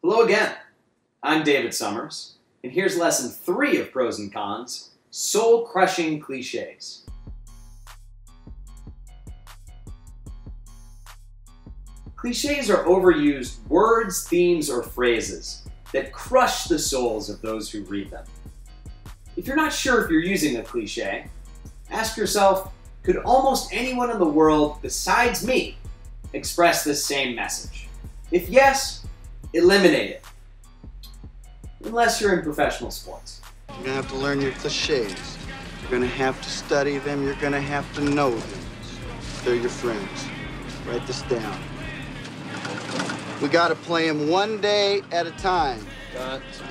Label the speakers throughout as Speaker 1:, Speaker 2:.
Speaker 1: Hello again. I'm David Summers, and here's lesson 3 of Pros and Cons, soul-crushing cliches. Cliches are overused words, themes, or phrases that crush the souls of those who read them. If you're not sure if you're using a cliche, ask yourself, could almost anyone in the world besides me express this same message? If yes, eliminate it. Unless you're in professional sports.
Speaker 2: You're going to have to learn your cliches. You're going to have to study them. You're going to have to know them. They're your friends. Write this down. We got to play them one day at a time.
Speaker 3: Got to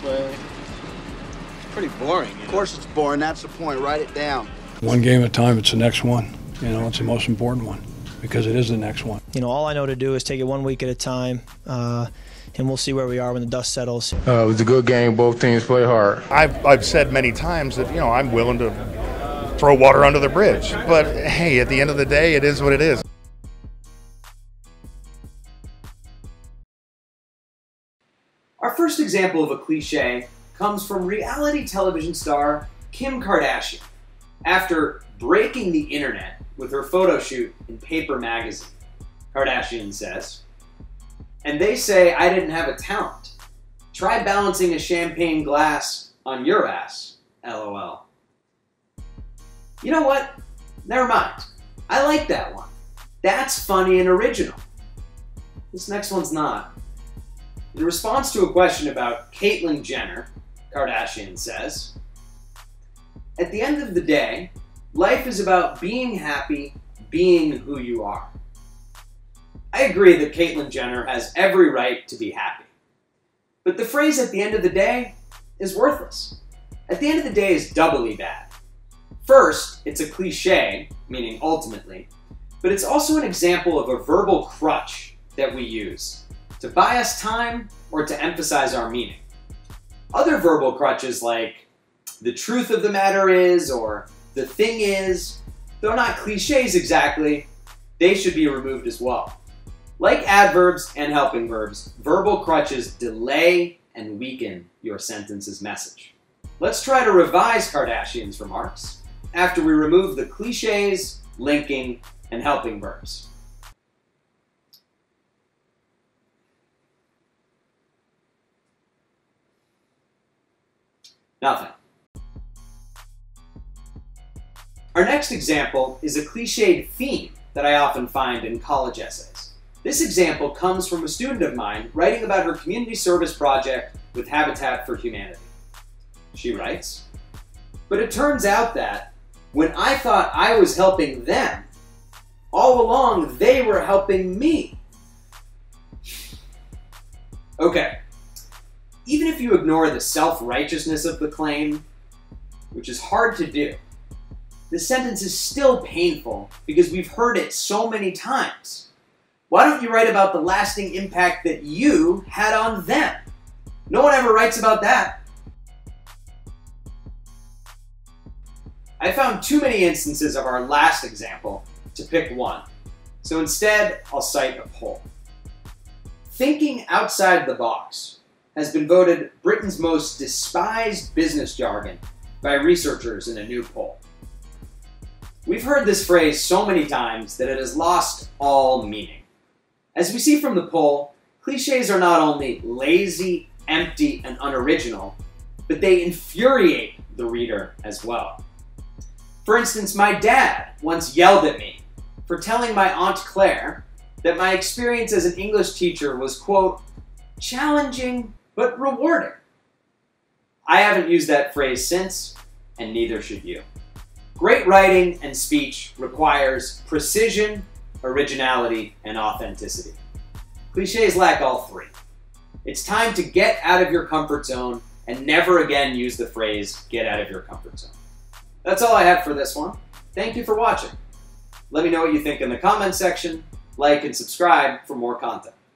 Speaker 3: play. It's pretty boring.
Speaker 2: Of course it's boring. That's the point. Write it down.
Speaker 4: One game at a time, it's the next one. You know, it's the most important one because it is the next one.
Speaker 5: You know, all I know to do is take it 1 week at a time, and we'll see where we are when the dust settles.
Speaker 6: It was a good game. Both teams play hard.
Speaker 7: I've said many times that, you know, I'm willing to throw water under the bridge. But, hey, at the end of the day, it is what it is.
Speaker 1: Our first example of a cliche comes from reality television star Kim Kardashian, after breaking the internet with her photo shoot in Paper magazine. Kardashian says, "And they say I didn't have a talent. Try balancing a champagne glass on your ass, LOL." You know what? Never mind. I like that one. That's funny and original. This next one's not. In response to a question about Caitlyn Jenner, Kardashian says, "At the end of the day, life is about being happy, being who you are." I agree that Caitlyn Jenner has every right to be happy. But the phrase "at the end of the day" is worthless. At the end of the day is doubly bad. First, it's a cliche, meaning ultimately, but it's also an example of a verbal crutch that we use to buy us time or to emphasize our meaning. Other verbal crutches like "the truth of the matter is" or "the thing is," though not cliches exactly, they should be removed as well. Like adverbs and helping verbs, verbal crutches delay and weaken your sentence's message. Let's try to revise Kardashian's remarks after we remove the cliches, linking, and helping verbs. Nothing. Our next example is a cliched theme that I often find in college essays. This example comes from a student of mine writing about her community service project with Habitat for Humanity. She writes, "But it turns out that when I thought I was helping them, all along they were helping me." Okay. Even if you ignore the self-righteousness of the claim, which is hard to do, the sentence is still painful because we've heard it so many times. Why don't you write about the lasting impact that you had on them? No one ever writes about that. I found too many instances of our last example to pick one, so instead I'll cite a poll. Thinking outside the box has been voted Britain's most despised business jargon by researchers in a new poll. We've heard this phrase so many times that it has lost all meaning. As we see from the poll, cliches are not only lazy, empty, and unoriginal, but they infuriate the reader as well. For instance, my dad once yelled at me for telling my Aunt Claire that my experience as an English teacher was, quote, "challenging but rewarding." I haven't used that phrase since, and neither should you. Great writing and speech requires precision, originality, and authenticity. Cliches lack all three. It's time to get out of your comfort zone and never again use the phrase "get out of your comfort zone." That's all I have for this one. Thank you for watching. Let me know what you think in the comments section. Like and subscribe for more content.